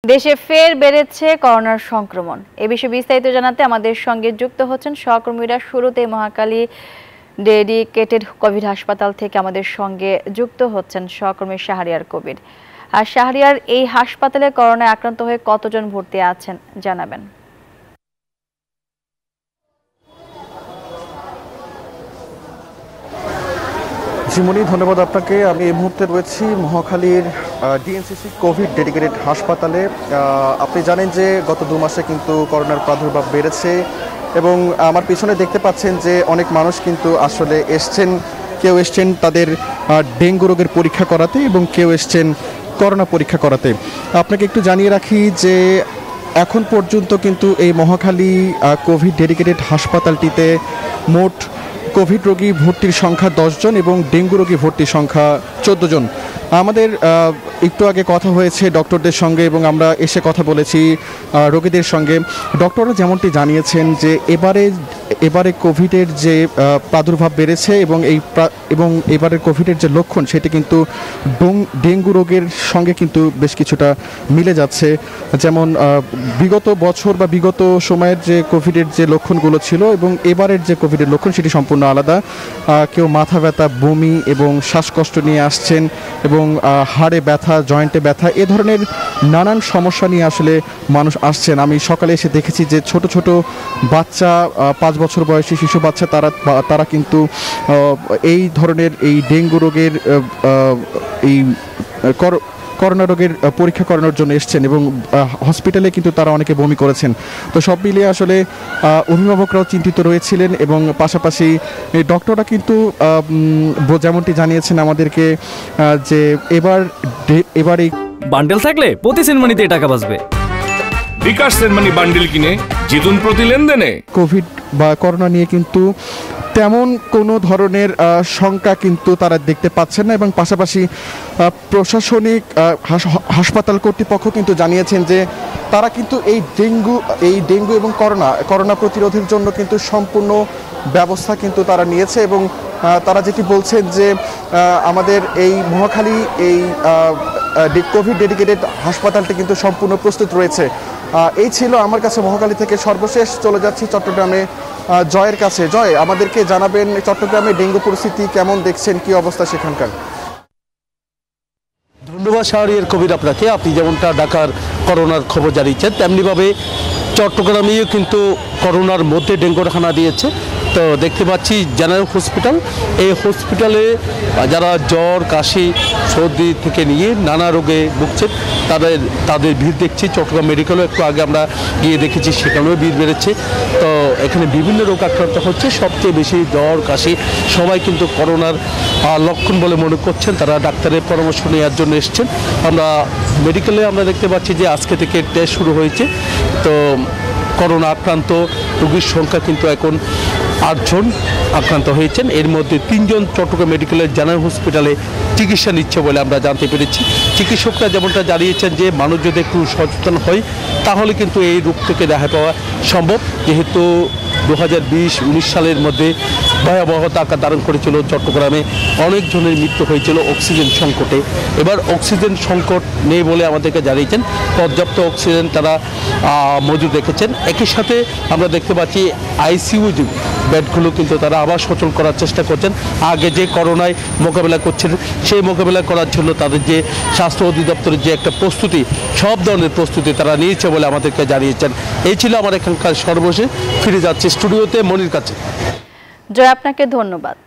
দেশে ফের বেড়েছে করোনার সংক্রমণ। এ বিষয়ে বিস্তারিত জানাতে আমাদের সঙ্গে যুক্ত হচ্ছেন সহকর্মীরা। শুরুতে মহাখালী ডেডিকেটেড কোভিড হাসপাতাল থেকে আমাদের সঙ্গে যুক্ত হচ্ছেন সহকর্মী শাহরিয়ার কবির। আর শাহরিয়ার, এই হাসপাতালে করোনায় আক্রান্ত হয়ে কতজন ভর্তি আছেন জানাবেন? জিমনি, ধন্যবাদ আপনাকে। আমি এই মুহূর্তে রয়েছি মহাখালীর ডিএনসিসি কোভিড ডেডিকেটেড হাসপাতালে। আপনি জানেন যে গত 2 মাসে কিন্তু করোনার প্রাদুর্ভাব বেড়েছে এবং আমার পিছনে দেখতে পাচ্ছেন যে অনেক মানুষ কিন্তু আসলে এসছেন। কেউ এসছেন তাদের ডেঙ্গু রোগের পরীক্ষা করাতে এবং কেউ এসছেন করোনা পরীক্ষা করাতে। আপনাকে একটু জানিয়ে রাখি যে এখন পর্যন্ত কিন্তু এই মহাখালী কোভিড ডেডিকেটেড হাসপাতালটিতে মোট কোভিড রোগী ভর্তির সংখ্যা 10 জন এবং ডেঙ্গু রোগী ভর্তির সংখ্যা 14 জন। আমাদের একটু আগে কথা হয়েছে ডক্টরদের সঙ্গে এবং আমরা এসে কথা বলেছি রোগীদের সঙ্গে। ডক্টররা যেমনটি জানিয়েছেন যে এবারে কোভিডের যে প্রাদুর্ভাব বেড়েছে এবং এবারের কোভিডের যে লক্ষণ সেটি কিন্তু ডেঙ্গু রোগের সঙ্গে কিন্তু বেশ কিছুটা মিলে যাচ্ছে। যেমন বিগত বছর বা বিগত সময়ের যে কোভিডের যে লক্ষণগুলো ছিল এবং এবারের যে কোভিডের লক্ষণ সেটি সম্পূর্ণ আলাদা। কেউ মাথা ব্যথা, বমি এবং শ্বাসকষ্ট নিয়ে আসছেন এবং হাড়ে ব্যথা, জয়েন্টে ব্যথা, এ ধরনের নানান সমস্যা নিয়ে আসলে মানুষ আসছেন। আমি সকালে এসে দেখেছি যে ছোট ছোট বাচ্চা, 5 বছর বয়সী শিশু বাচ্চা, তারা কিন্তু এই ধরনের এই ডেঙ্গু রোগের এই করোনা রোগের পরীক্ষা করানোর জন্য এসছেন এবং হসপিটালে কিন্তু তারা অনেকে বমি করেছেন। তো সব মিলিয়ে আসলে অভিভাবকরাও চিন্তিত রয়েছিলেন এবং পাশাপাশি ডক্টররা কিন্তু যেমনটি জানিয়েছেন আমাদেরকে যে এবার এই বান্ডেল থাকলে প্রতি সেনমানিতে টাকা বাঁচবে। বিকাশ সেনমানি বান্ডেল কিনে জিতুন প্রতি লেনদেনে। কোভিড বা করোনা নিয়ে কিন্তু তেমন কোনো ধরনের শঙ্কা কিন্তু তারা দেখতে পাচ্ছেন না এবং পাশাপাশি প্রশাসনিক হাসপাতাল কর্তৃপক্ষ কিন্তু জানিয়েছেন যে তারা কিন্তু এই ডেঙ্গু এবং করোনা প্রতিরোধের জন্য কিন্তু সম্পূর্ণ ব্যবস্থা কিন্তু তারা নিয়েছে এবং তারা যেটি বলছেন যে আমাদের এই মহাখালী এই কোভিড ডেডিকেটেড হাসপাতালটি কিন্তু সম্পূর্ণ প্রস্তুত রয়েছে। এই ছিল আমার কাছে মহাখালী থেকে সর্বশেষ। চলে যাচ্ছি চট্টগ্রামে জয়ের কাছে। জয়, আমাদেরকে জানাবেন চট্টগ্রামে ডেঙ্গু পরিস্থিতি কেমন দেখছেন, কি অবস্থা সেখানকার? ধন্যবাদ শাহরিয়ার কবির আপনাকে। আপনি যেমনটা ঢাকার করোনার খবর জানিয়েছেন তেমনিভাবে চট্টগ্রামেও কিন্তু করোনার মধ্যে ডেঙ্গুর হানা দিয়েছে। তো দেখতে পাচ্ছি জেনারেল হসপিটাল, এই হসপিটালে যারা জ্বর, কাশি, সর্দি থেকে নিয়ে নানা রোগে ভুগছেন তাদের ভিড় দেখছি। চট্টগ্রাম মেডিকেলও একটু আগে আমরা গিয়ে দেখেছি, সেখানেও ভিড় বেড়েছে। তো এখানে বিভিন্ন রোগ আক্রান্ত হচ্ছে, সবচেয়ে বেশি জ্বর, কাশি, সবাই কিন্তু করোনার লক্ষণ বলে মনে করছেন। তারা ডাক্তারের পরামর্শ নেওয়ার জন্য এসছেন। মেডিকেলে আমরা দেখতে পাচ্ছি যে আজকে থেকে টেস্ট শুরু হয়েছে। তো করোনা আক্রান্ত রোগীর সংখ্যা কিন্তু এখন 8 জন আক্রান্ত হয়েছেন। এর মধ্যে 3 জন চট্টগ্রাম মেডিকেলের জেনারেল হসপিটালে চিকিৎসা নিচ্ছে বলে আমরা জানতে পেরেছি। চিকিৎসকরা যেমনটা জানিয়েছেন যে মানুষ যদি একটু সচেতন হয় তাহলে কিন্তু এই রোগ থেকে রেহাই পাওয়া সম্ভব। যেহেতু 2020-19 সালের মধ্যে ভয়াবহতা আকার ধারণ করেছিল, চট্টগ্রামে অনেক জনের মৃত্যু হয়েছিল অক্সিজেন সংকটে। এবার অক্সিজেন সংকট নেই বলে আমাদেরকে জানিয়েছেন, পর্যাপ্ত অক্সিজেন তারা মজুদ রেখেছেন। একই সাথে আমরা দেখতে পাচ্ছি আইসিইউ বেডগুলো কিন্তু তারা আবার সচল করার চেষ্টা করছেন। আগে যে করোনায় মোকাবেলা করছেন সেই মোকাবেলা করার জন্য তাদের যে স্বাস্থ্য অধিদপ্তরের যে একটা প্রস্তুতি, সব ধরনের প্রস্তুতি তারা নিয়েছে বলে আমাদেরকে জানিয়েছেন। এই ছিল আমার এখানকার সর্বশেষ। ফিরে যাচ্ছে স্টুডিওতে মনির কাছে। জয়, আপনাকে ধন্যবাদ।